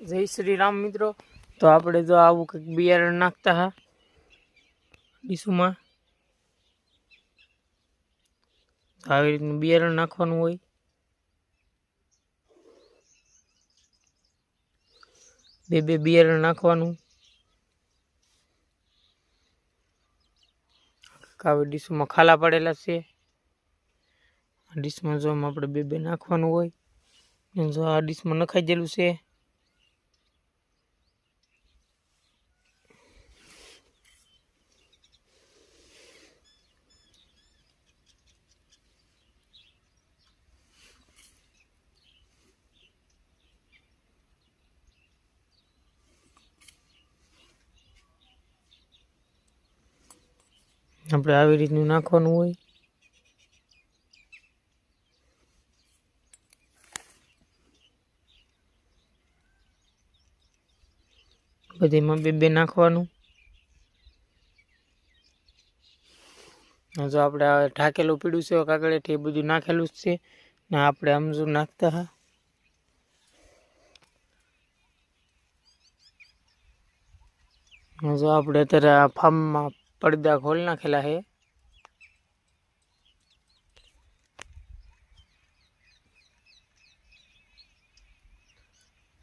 જય શ્રી રામ મિત્રો। તો આપણે જો આવું કંઈક બિયારણ નાખતા હા ડીશુમાં, આવી રીતનું બિયારણ નાખવાનું હોય। બે બિયારણ નાખવાનું। આવી ડીશમાં ખાલા પડેલા છે। ડીશમાં જો આપણે બે નાખવાનું હોય। જો આ ડીશમાં નખાઈ ગયેલું છે। આપણે આવી રીતનું નાખવાનું હોય। બધીમાં બે નાખવાનું। જો આપણે ઢાકેલું પીડું છે કાગળેથી એ બધું નાખેલું જ છે ને આપણે આમ જો નાખતા હા। જો આપણે અત્યારે આ ફાર્મમાં પડદા ખોલી નાખેલા છે।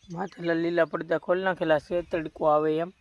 માથેલા લીલા પડદા ખોલી નાખેલા છે, તડકો આવે એમ।